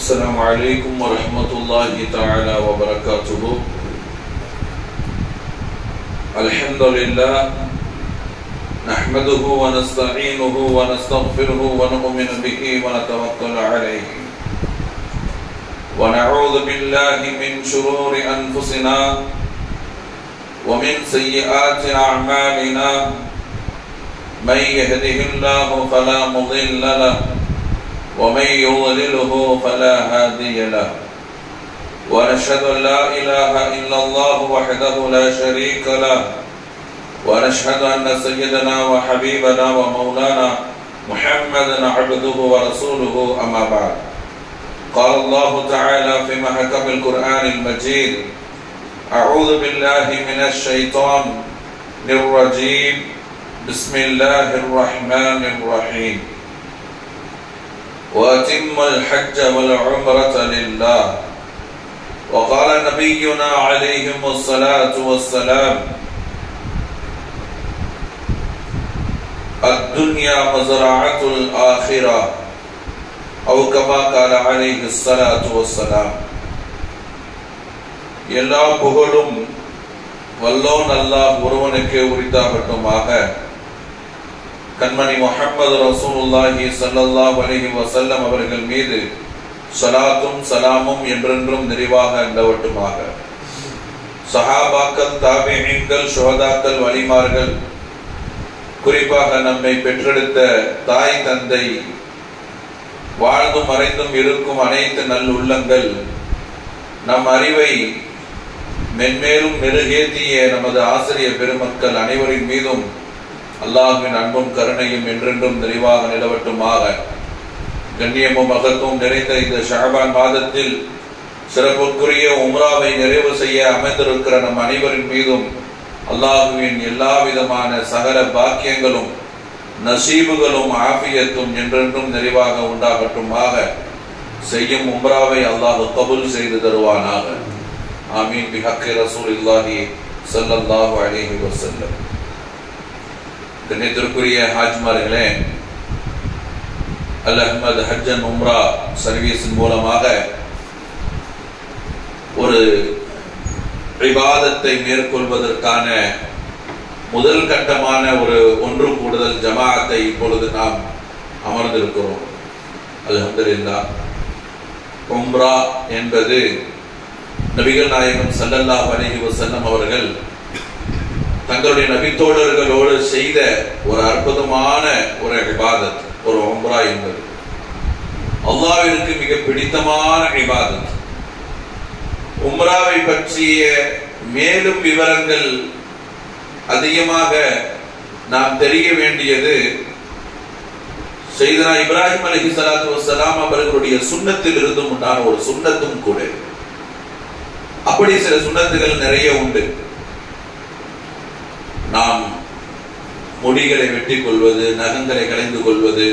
السلام عليكم ورحمة الله تعالى وبركاته. الحمد لله نحمده ونستعينه ونستغفره ونؤمن به ونتوكل عليه ونعوذ بالله من شرور أنفسنا ومن سيئات أعمالنا من يهده الله فلا مضل له ومن يضلله فلا هادي له ونشهد أن لا إله إلا الله وحده لا شريك له ونشهد أن سيدنا وحبيبنا ومولانا محمدا عبده ورسوله أما بعد. قال الله تعالى في محكم القرآن المجيد: أعوذ بالله من الشيطان الرجيم بسم الله الرحمن الرحيم وأتم الحج والعمرة لله. وقال نبينا عليه الصلاة والسلام: الدنيا مزرعة الآخرة أو كما قال عليه الصلاة والسلام. எல்லா புகழும் வல்லோன் அல்லாஹ் ஒருவனுக்கே உரித்தாகட்டுமாக. கண்மணி முஹம்மது ரசூலுல்லாஹி ஸல்லல்லாஹு அலைஹி வஸல்லம் அவர்கள் மீது ஸலாத்தும் ஸலாமும் என்றென்றும் நிறைவாக நிலவட்டுமாக. சஹாபாக்கள், தாபிஈன்கள், ஷுஹதாக்கள், வலிமார்கள், குறிப்பாக நம்மை பெற்றெடுத்த தாய் தந்தை, வாழ்ந்தும் மறைந்தும் இருக்கும் அனைத்து நல்லுள்ளங்கள், நம் அறிவை மென்மேலும் மெருகேற்றிய நமது ஆசிரியர் பெருமக்கள் அனைவரின் மீதும் அல்லாஹ்வின் அன்பும் கருணையும் என்றென்றும் நிறைவாக நிலவட்டுமாக. கண்ணியமும் மகத்துவம் நிறைந்த இந்த ஷஅபான் மாதத்தில் சிறப்புக்குரிய உம்ராவை நிறைவு செய்ய அமைந்திருக்கிற நம் அனைவரின் மீதும் அல்லாஹ்வின் எல்லா விதமான சகல பாக்கியங்களும் நசீபுகளும் ஆஃபியத்தும் என்றென்றும் நிறைவாக உண்டாகட்டுமாக. செய்யும் உம்ராவை அல்லாஹ் கபூல் செய்து தருவானாக. ஆமீன். பிஹக்கி ரசூலுல்லாஹி ஸல்லல்லாஹு அலைஹி வஸல்லம். கண்ணியத்திற்குரிய ஹாஜ்மார்களே, அல் அஹ்மத் ஹஜ் அண்ட் உம்ரா சர்வீஸின் மூலமாக ஒரு இபாதத்தை மேற்கொள்வதற்கான முதல் கட்டமான ஒரு ஒன்று கூடுதல் ஜமாஅத்தை இப்பொழுது நாம் அமர்ந்திருக்கிறோம். அல்ஹம்துலில்லாஹ். உம்ரா என்பது நபிகள் நாயகம் ஸல்லல்லாஹு அலைஹி வஸல்லம் அவர்கள் தங்களுடைய நபித்தோழர்களோடு செய்த ஒரு அற்புதமான ஒரு இபாதத். ஒரு உம்ரா என்பது அல்லாஹ்விற்கு மிக பிடித்தமான இபாதத். உம்ராவை பற்றிய மேலும் விவரங்கள் அதிகமாக நாம் தெரிய வேண்டியது சையதுனா இப்ராஹிம் அலைஹிஸ்ஸலாத்து வஸ்ஸலாம் அவர்களுடைய சுன்னத்தில் இருந்து உண்டான ஒரு சுன்னத்தும் கூட. அப்படி சில சுன்னத்துகள் நிறைய உண்டு. நாம் முடிகளை வெட்டி கொள்வது, நகங்களை களைந்து கொள்வது,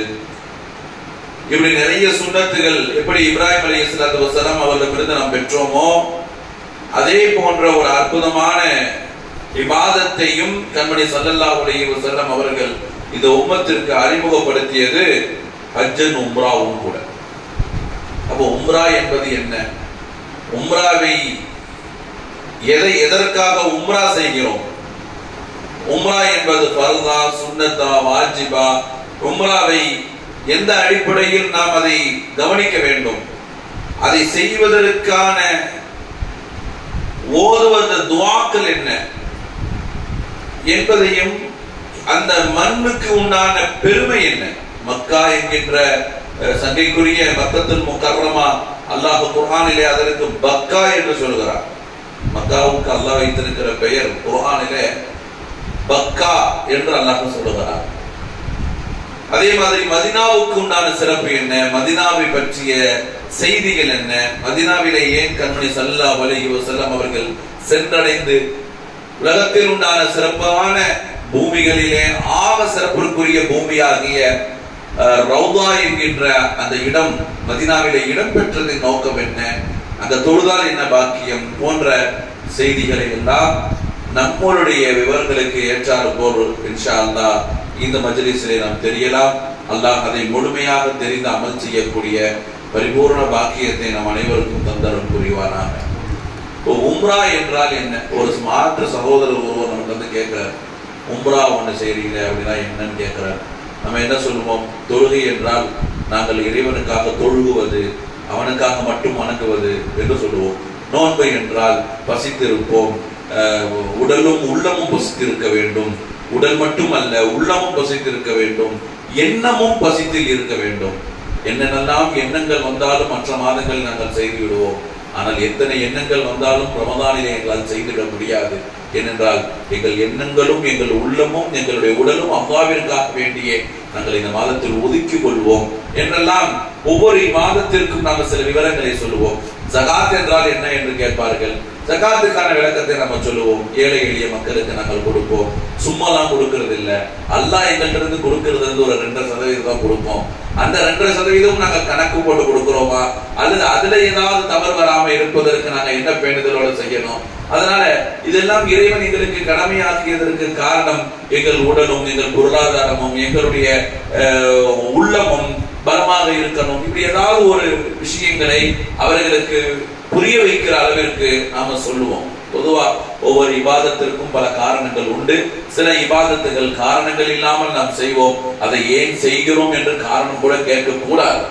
இப்படி நிறைய சுன்னத்துகள் எப்படி இப்ராஹிம் அலைஹிஸ்ஸலாத்து வஸ்ஸலாம் அவர்களிடமிருந்து நாம் பெற்றோமோ அதே போன்ற ஒரு அற்புதமான இபாதத்தையும் கண்மணி ஸல்லல்லாஹு அலைஹி வஸல்லம் அவர்கள் இந்த உம்மத்திற்கு அறிமுகப்படுத்தியது ஹஜ்ஜன் உம்ராவும் கூட. அப்போ உம்ரா என்பது என்ன? உம்ராவை எதற்காக உம்ரா செய்கிறோம்? உம்ரா என்பது ஃபர்தா, சுன்னத்தா, வாஜிபா? உம்ராவை எந்த அடிப்படையில் நாம் அதை கவனிக்க வேண்டும்? அதை செய்வதற்கான ஓதுவது துஆக்கள் என்ன என்பதையும், அந்த மண்ணுக்கு உண்டான பெருமை என்ன? மக்கா என்கின்ற சங்கைக்குரிய மக்கத்துல் முக்கர்ரமா அல்லாஹ் குர்ஆனிலே அதற்கு பக்கா என்று சொல்கிறார். மக்காவுக்கு அல்லாஹ் வைத்திருக்கிற பெயர் குர்ஆனிலே பக்கா என்று அல்லாஹ் சொல்லுகிறார். அதே மாதிரி மதீனாவுக்கு உண்டான சிறப்பு என்ன? மதீனாவை பற்றிய செய்திகள் என்ன? மதீனாவிலே ஏன் கண்மணி ஸல்லல்லாஹு அலைஹி வஸல்லம் அவர்கள் சென்றடைந்து உலகத்தில் உண்டான சிறப்பான பூமிகளிலே ஆக சிறப்பிற்குரிய பூமியாகிய ரௌதா என்கின்ற அந்த இடம் மதீனாவிலே இடம் பெற்றதின் நோக்கம் என்ன? அந்த தொழுதால் என்ன பாக்கியம் போன்ற செய்திகளை எல்லாம் நம்மளுடைய விவரங்களுக்கு ஏற்றாறு போல் இன்ஷா அல்லாஹ் இந்த மஜ்லிஸிலே நாம் தெரியலாம். அல்லாஹ் அதை முழுமையாக தெரிந்து அமல் செய்யக்கூடிய பரிபூர்ண பாக்கியத்தை நம் அனைவருக்கும் தந்தரும் புரிவானாக. இப்போ உம்ரா என்றால் என்ன? ஒரு மாற்று சகோதரர் ஒருவர் நமக்கு வந்து கேட்கிறார், உம்ரா ஒன்று செய்றீங்க அப்படின்னா என்னன்னு கேட்கிறார். நம்ம என்ன சொல்லுவோம்? தொழுகை என்றால் நாங்கள் இறைவனுக்காக தொழுகுவது, அவனுக்காக மட்டும் வணங்குவது என்று சொல்லுவோம். நோன்பை என்றால் பசித்திருப்போம், உடலும் உள்ளமும் பசித்திருக்க வேண்டும். உடல் மட்டும் அல்ல, உள்ளமும் பசித்திருக்க வேண்டும், எண்ணமும் பசித்தில் இருக்க வேண்டும். என்னென்னலாம் எண்ணங்கள் வந்தாலும் மற்ற மாதங்கள் நாங்கள் செய்து விடுவோம். ஆனால் எத்தனை எண்ணங்கள் வந்தாலும் ரமதானிலே எங்களால் செய்துவிட முடியாது. ஏனென்றால் எங்கள் எண்ணங்களும் எங்கள் உள்ளமும் எங்களுடைய உடலும் அல்லாஹ்விற்காக வேண்டியே நாங்கள் இந்த மாதத்தில் ஒதுக்கிக் கொள்வோம் என்றெல்லாம் ஒவ்வொரு மாதத்திற்கும் நாங்கள் சில விவரங்களை சொல்லுவோம். ஜகாத் என்றால் என்ன என்று கேட்பார்கள். ஜகாத்துக்கான விளக்கத்தை நம்ம சொல்லுவோம். ஏழை எளிய மக்களுக்கு நாங்கள் கொடுப்போம். சும்மாலாம் கொடுக்கறது இல்லை. அல்லாஹ் எங்கள்கிட்ட கொடுக்கறது வந்து ஒரு 2% தான் கொடுப்போம். அந்த 2% நாங்கள் கணக்கு போட்டு கொடுக்கிறோமா, அல்லது அதுல ஏதாவது தவறு வராம இருப்பதற்கு நாங்கள் என்ன பேணுதலோட செய்யணும்? அதனால இதெல்லாம் இறைவன் எங்களுக்கு கடமையாக்கியதற்கு காரணம் எங்கள் உடலும் எங்கள் பொருளாதாரமும் எங்களுடைய உள்ளமும் பலமாக இருக்கணும். இப்படி ஏதாவது ஒரு விஷயங்களை அவர்களுக்கு புரிய வைக்கிற அளவிற்கு நாம சொல்லுவோம். பொதுவா ஒவ்வொரு இபாதத்திற்கும் பல காரணங்கள் உண்டு. சில இபாதத்துகள் காரணங்கள் இல்லாமல் நாம் செய்வோம். அதை ஏன் செய்கிறோம் என்று காரணம் கூட கேட்க கூடாது.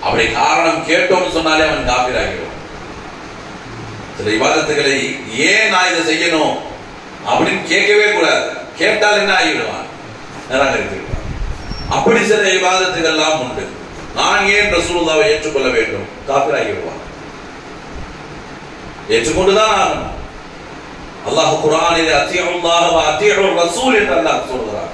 அப்படி காரணம் கேட்டோம்னு சொன்னாலே அவன் காபிர் ஆகிடுவான். சில இபாதத்துகளை ஏன் நான் இதை செய்யணும் அப்படின்னு கேட்கவே கூடாது. கேட்டால் என்ன ஆகிடுவான்? நிராகரித்திருப்பான். அப்படி சில இபாதத்துகள் எல்லாம் உண்டு. நான் ஏன் ரசூலுல்லாஹ்வை ஏற்றுக்கொள்ள வேண்டும்? காபிர் ஆகிடுவான். ஏற்றுக்கொண்டுதான் ஆகணும். அல்லாஹ் குர்ஆனிலே அத்தியுல்லாஹ் வ அத்தியுர் ரசூல் என்று அல்லாஹ் சொல்கிறார்.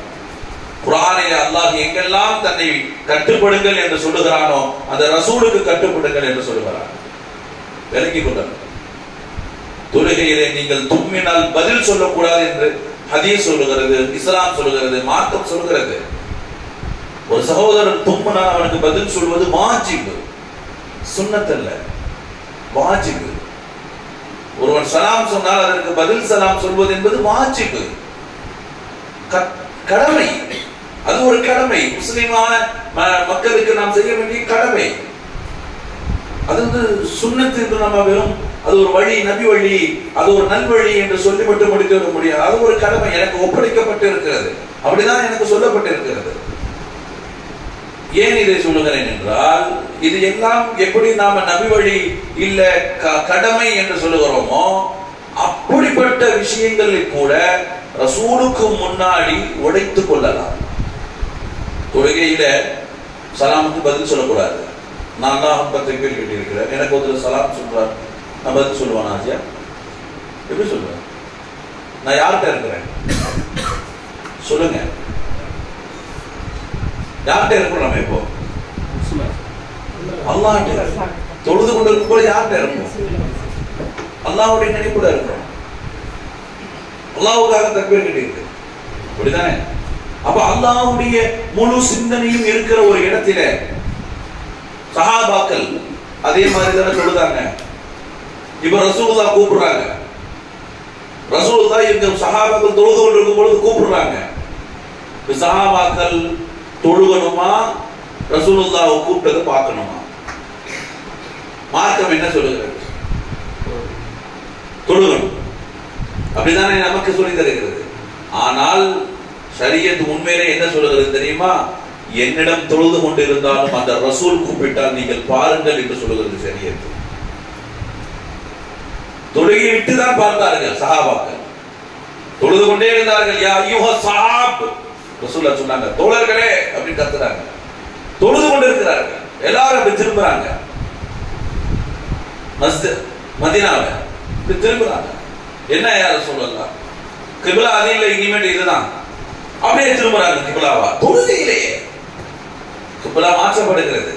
குர்ஆனிலே அல்லாஹ் எங்கெல்லாம் தன்னை கட்டுப்படுங்கள் என்று சொல்லுகிறானோ அந்த ரசூலுக்கு கட்டுப்படுங்கள் என்று சொல்லுகிறார். விளங்கிக் கொள்ளுங்கள். தொழுகையிலே நீங்கள் தும்மினால் பதில் சொல்லக்கூடாது என்று ஹதீஸ் சொல்லுகிறது, இஸ்லாம் சொல்லுகிறது, மார்க்கம் சொல்லுகிறது. ஒரு சகோதரன் தும்மினால் அவனுக்கு பதில் சொல்வது வாஜிப், சுன்னத் அல்ல, வாஜிப். ஒருவன் சலாம் சொன்னால் அதற்கு பதில் சலாம் சொல்வது என்பது வாஜிப், கடமை. அது ஒரு கடமை. முஸ்லிமான மக்களுக்கு நாம் செய்ய வேண்டிய கடமை. அது வந்து சுன்னத் என்று நம்ம வெறும் அது ஒரு வழி, நபி வழி, அது ஒரு நல்வழி என்று சொல்லி மட்டும் முடித்து விட முடியாது. அது ஒரு கடமை, எனக்கு ஒப்படைக்கப்பட்டு இருக்கிறது. அப்படிதான் எனக்கு சொல்லப்பட்டு இருக்கிறது. ஏன் இதை சொல்லுகிறேன் என்றால், இது எல்லாம் எப்படி நாம நபி வழி இல்ல கடமை என்று சொல்லுகிறோமோ அப்படிப்பட்ட விஷயங்களை கூட ரசூலுக்கு முன்னாடி உடைத்துக் கொள்ளலாம். தொழுகையில சலாமுக்கு பதில் சொல்லக்கூடாது. நான் தான் 10 பேர் கேட்டிருக்கிறேன். எனக்கு ஒருத்தர் சலாம் சொல்றார், நான் பதில் சொல்லுவேன். ஆசியா எப்படி சொல்லுவேன்? நான் யார்கிட்ட இருக்கிறேன் சொல்லுங்க. யார்கிட்ட இருக்கிறோம்? நம்ம இப்போ அல்லாஹ்கிட்ட தொழுது கொண்டிருக்கும் போது யார்கிட்ட இருக்கும்? அல்லாஹ்வுடைய நினைப்புல இருக்கிறோம். அல்லாஹ்வுக்காக தக்பீர் கட்டியிருக்கு. அப்படிதானே? அப்ப அல்லாஹ்வுடைய முழு சிந்தனையும் இருக்கிற ஒரு இடத்திலே சஹாபாக்கள் அதே மாதிரி தானே தொழுதாங்க. இப்ப ரசூலுல்லாஹ் கூப்பிடுறாங்க. ரசூலுல்லாஹ் இந்த சஹாபாக்கள் தொழுது கொண்டிருக்கும் பொழுது கூப்பிடுறாங்க. சஹாபாக்கள் தொழுகணுமா, ரசூலுல்லாஹ் கூப்பிட்டதை பார்க்கணுமா? மார்க்கம் என்ன சொல்லுகிறது? தொழுகணும். அப்படிதானே நமக்கு சொல்லி தருகிறது. ஆனால் ஷரியத் உண்மையிலே என்ன சொல்லுகிறது தெரியுமா? என்னிடம் தொழுது கொண்டிருந்தாலும் அந்த ரசூல் கூப்பிட்டால் நீங்கள் பாருங்கள் என்று சொல்லுகிறது ஷரியத். தொழுகை விட்டுதான் பார்த்தார்கள் சஹாபாக்கள். தொழுது கொண்டே இருந்தார்கள். யா அய்யுஹ ஸஹாப், ரசூலுல்லாஹ் சொன்னாங்க தோழர்களே அப்படி கத்துறாங்க. தொழுது கொண்டிருக்கிறார்கள். எல்லாரும் அப்படி திரும்புறாங்க. மஸ்ஜித் மதீனால இப்படி திரும்புறாங்க. என்ன யார் சொல்லலாம்? கிப்லா அது இல்லை, இனிமேல் இதுதான். அப்படியே திரும்புறாங்க. கிப்லாவா? தொழுகையிலேயே கிப்லா மாற்றப்படுகிறது.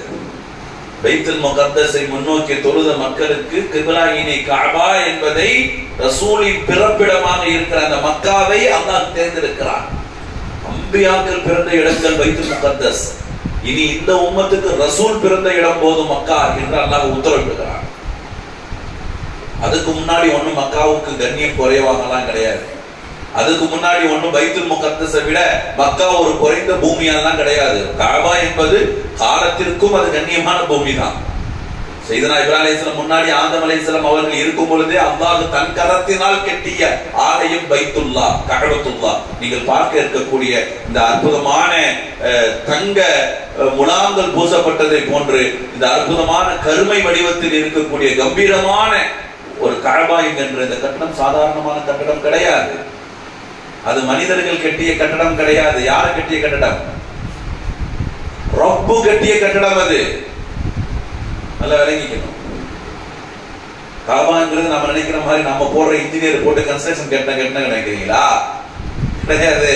பைத்துல் முகத்தஸை முன்னோக்கி தொழுத மக்களுக்கு கிப்லா இனி கஅபா என்பதை ரசூலின் பிறப்பிடமாக இருக்கிற அந்த மக்காவை அல்லாஹ் தேர்ந்தெடுக்கிறான். அம்பியாக்கள் பிறந்த இடங்கள் பைத்துல் முகத்தஸ். இனி இந்த உம்மத்துக்கு ரசூல் பிறந்த இடம் போதும் மக்கா என்று அல்லாஹ் உத்தரவிடுகிறான். அதுக்கு முன்னாடி ஒன்னும் மக்காவுக்கு கண்ணியம் குறைவாகலாம் கிடையாது. அதுக்கு முன்னாடி ஒன்னும் பைத்துல் முகத்தஸை விட மக்கா ஒரு குறைந்த பூமியெல்லாம் கிடையாது. கஅபா என்பது காலத்திற்கும் அது கண்ணியமான பூமி தான். சையதுனா இப்ராஹிம் அலைஹிஸ்ஸலாம் முன்னாடி ஆதம் அலைஹிஸ்ஸலாம் அவர்கள் இருக்கும் பொழுதே அல்லாஹ் தன் கரத்தினால் கட்டிய ஆலயம் பைத்துல்லாஹ், கஅபத்துல்லாஹ். நீங்கள் பார்க்க இருக்கக்கூடிய இந்த அற்புதமான தங்க முலாங்கள் பூசப்பட்டதை போன்று இந்த அற்புதமான கருமை வடிவத்தில் இருக்கக்கூடிய கம்பீரமான ஒரு கஅபா என்கின்ற இந்த கட்டடம் சாதாரணமான கட்டடம் கிடையாது. அது மனிதர்கள் கட்டிய கட்டடம் கிடையாது. யார் கட்டிய கட்டடம்? ரப்பு கட்டிய கட்டடம். அது நல்லா விளங்கிக்கணும். காபாங்கிறது நம்ம நினைக்கிற மாதிரி நம்ம போடுற இன்ஜினியர் போட்டு கன்ஸ்ட்ரக்ஷன் கட்டின நினைக்கிறீங்களா? கிடையாது.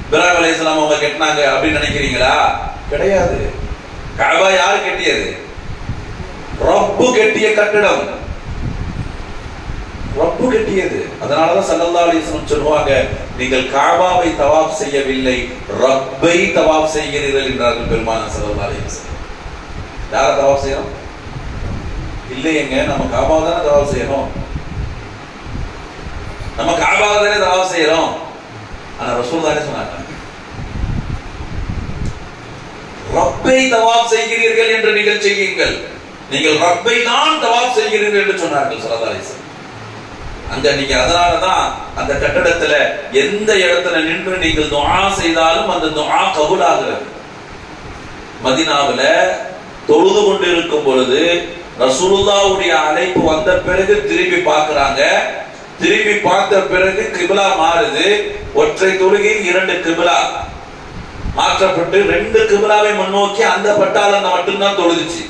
இப்ராஹிம் அலைஹிஸ்ஸலாம் அவங்க கட்டினாங்க அப்படின்னு நினைக்கிறீங்களா? கிடையாது. காபா யாரு கட்டியது? ரப்பு கட்டிய கட்டடம், ரப்பு கட்டியது. அதனாலதான் ஸல்லல்லாஹு அலைஹி வஸல்லம் சொல்வாங்க, நீங்கள் காபாவை தவாப் செய்யவில்லை, ரப்பை தவாப் செய்கிறீர்கள் என்றார்கள் பெருமானார் ஸல்லல்லாஹு அலைஹி வஸல்லம். யார தவாப் செய்யணும்? இல்லையேங்க, நம்ம காபாவை தானே தவாப் செய்யணும். நம்ம காபாவை தானே தவாப் செய்யறோம். ஆனா ரசூலுல்லாஹ் என்ன சொன்னாங்க? ரப்பை தவாப் செய்கிறீர்கள் என்று நீங்கள் செய்யுங்கள், நீங்கள் ரப்பை தான் தவாப் செய்கிறீர்கள் என்று சொன்னார்கள் ஸல்லல்லாஹு அலைஹி வஸல்லம். அங்க நீங்க அதனாலதான் அந்த கட்டடத்துல எந்த இடத்துல நின்று நீங்கள் துஆ செய்தாலும் அந்த துஆ கபூல் ஆகிறது. மதீனாவுல தொழுது கொண்டிருக்கும் பொழுது ரசூலுல்லாஹ்வுடைய அழைப்பு வந்த பிறகு திரும்பி பார்க்கறாங்க. திரும்பி பார்த்த பிறகு கிப்லா மாறுது. ஒற்றை தொழுகையில் 2 கிப்லா மாற்றப்பட்டு 2 கிப்லாவை முன்னோக்கி அந்த பட்டாளம் மட்டும்தான் தொழுதுச்சு.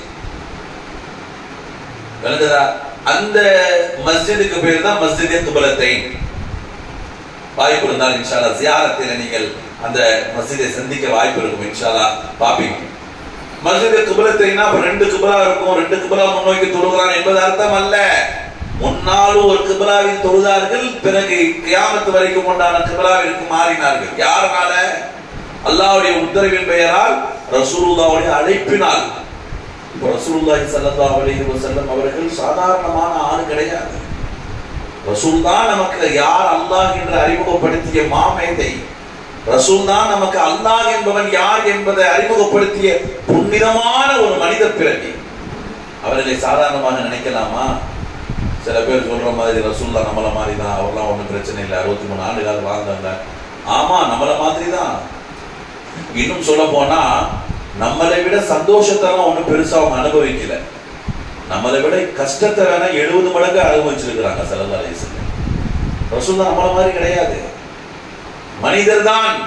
விளங்குதா? அந்த மஸ்ஜிதுக்கு பேர் தான் மஸ்ஜிதே கிப்லத்தைன். வாய்ப்பு இருந்தால் இன்ஷா அல்லாஹ் ஜியாரத்தில நீங்கள் அந்த மஸ்ஜிதை சந்திக்க வாய்ப்பு இருக்கும். இன்ஷா அல்லாஹ் பாப்பீங்க. மஸ்ஜிதே கிப்லத்தைனா 2 கிப்லா இருக்கும், 2 கிப்லா முன்னோக்கி தொழுகிறான் என்பது அர்த்தம் அல்ல. முன்னாலும் ஒரு கிப்லாவில் தொழுதார்கள், பிறகு கியாமத் வரைக்கும் உண்டான கிப்லாவிற்கு மாறினார்கள். யாரால? அல்லாஹ்வுடைய உத்தரவின் பெயரால், ரசூலுல்லாஹ்வுடைய அழைப்பினால். ரசூலுல்லாஹி ஸல்லல்லாஹு அலைஹி வஸல்லம் அவர்கள் சாதாரணமான ஆள் கிடையாது. ரசூல் தான் நமக்கு யார் அல்லாஹ் என்று அறிமுகப்படுத்திய மாமேதை. ரசூல் தான் நமக்கு அல்லாஹ் என்பவன் யார் என்பதை அறிமுகப்படுத்திய புனிதமான ஒரு மனித பிறவி. அவர்களை சாதாரணமாக நினைக்கலாமா? சில பேர் சொல்ற மாதிரி ரசூல்லா நம்மள மாதிரி தான், அவர்லாம் ஒன்றும் பிரச்சனை இல்லை, 63 ஆண்டு காலம் வாழ்ந்தாங்க. ஆமா, நம்மள மாதிரி தான். இன்னும் சொல்ல போனா நம்மளை விட சந்தோஷத்தெல்லாம் ஒன்றும் பெருசா அவங்க அனுபவிக்கல. நம்மளை விட கஷ்டத்தை வேணா 70 மடங்கு அனுபவிச்சிருக்கிறாங்க ஸல்லல்லாஹு அலைஹி வஸல்லம். ரசூல் நம்மள மாதிரி கிடையாது, மனிதர் தான்.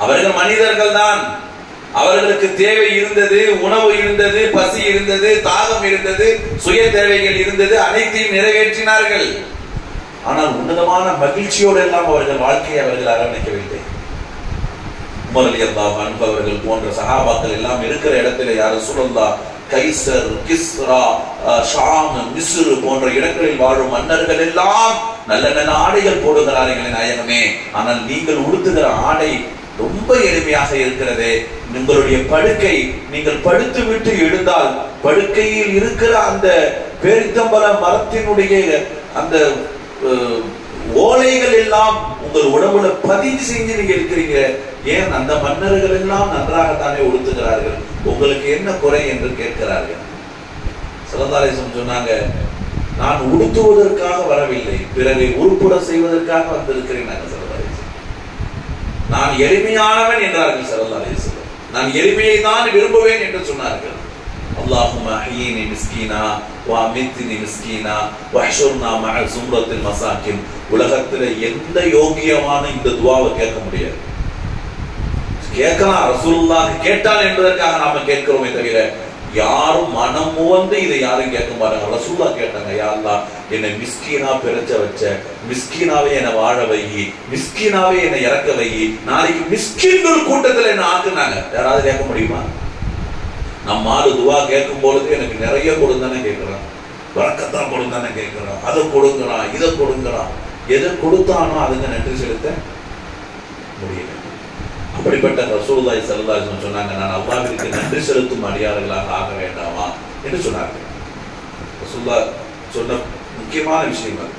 அவர்கள் மனிதர்கள் தான். அவர்களுக்கு தேவை இருந்தது, உணவு இருந்தது, பசி இருந்தது, தாகம் இருந்தது, சுய தேவைகள் இருந்தது, அனைத்தையும் நிறைவேற்றினார்கள். ஆனால் உன்னதமான மகிழ்ச்சியோடு எல்லாம் அவர்கள் வாழ்க்கையை அவர்கள் அரவணைக்கவில்லை. உமர் ரலியல்லாஹு அன்ஹு அவர்கள் போன்ற சஹாபாக்கள் எல்லாம் இருக்கிற இடத்துல யார் ரசூலுல்லாஹ் கைசர், கிஸ்ரா, ஷாம், மிஸ்ர் போன்ற இடங்களில் வாழும் மன்னர்கள் எல்லாம் நல்ல நல்ல ஆடைகள் போடுகிறார்கள் நாயகமே. ஆனால் நீங்கள் உடுத்துகிற ஆடை ரொம்ப எளிமையாக இருக்கிறது. உங்களுடைய படுக்கை, நீங்கள் படுத்து விட்டு எழுந்தால் படுக்கையில் இருக்கிற அந்த பேரித்தம்பல மரத்தினுடைய அந்த ஓலைகள் எல்லாம் உங்கள் உடம்புல பதிவு செஞ்சு நீங்க இருக்கிறீங்க. ஏன்? அந்த மன்னர்கள் எல்லாம் நன்றாகத்தானே உடுத்துகிறார்கள், உங்களுக்கு என்ன குறை என்று கேட்கிறார்கள். ஸல்லல்லாஹு அலைஹி வஸல்லம் சொன்னாங்க, நான் உடுத்துவதற்காக வரவில்லை, பிறரை உருப்புட செய்வதற்காக வந்திருக்கிறேன். நான் எளிமையானவன் என்றார்கள் ஸல்லல்லாஹு அலைஹி வஸல்லம். நான் எளிமையை தான் விரும்புவேன் என்று சொன்னார்கள். அல்லாஹும்ம அஹ்யினி மிஸ்கீனா வ அமித்னி மிஸ்கீனா வஹ்ஷுர்னா மஅ ஸும்ரத்தில் மசாகின். உலகத்துல எந்த யோகியமான இந்த துஆவை கேட்க முடியாது. கேட்கலாம், ரசூலுல்லாஹ் கேட்டால் என்பதற்காக நாம கேட்கிறோமே தவிர யாரும் மனம் முவந்து இதை யாரும் கேட்க மாட்டாங்க. ரசூலுல்லாஹ் கேட்டாங்க, யா அல்லாஹ் என்னை மிஸ்கீனா பிறச்ச வச்ச, மிஸ்கீனாவே என்னை வாழ வை, மிஸ்கீனாவே என்னை இறக்க வை, நாளைக்கு மிஸ்கீன்கள் கூட்டத்தில் என்ன ஆக்குனாங்க. யாராவது கேட்க முடியுமா? நம்ம ஆளு துவா கேட்கும் பொழுது எனக்கு நிறைய கொடுந்தானே கேட்கிறான், வரக்கத்தான் கொடுந்தானே கேட்கிறான், அதை கொடுங்கிறான், இதை கொடுங்கிறான். எதை கொடுத்தானோ அதுங்க நன்றி செலுத்த முடியல. அப்படிப்பட்ட ரசூலுல்லாஹி ஸல்லல்லாஹு அலைஹி வஸல்லம் சொன்னாங்க, நான் அல்லாஹ்விற்கு நன்றி செலுத்தும் அடியார்களாக ஆக வேண்டாமா என்று சொன்னார்கள். ரசூலுல்லாஹ் சொன்ன முக்கியமான விஷயம் அது.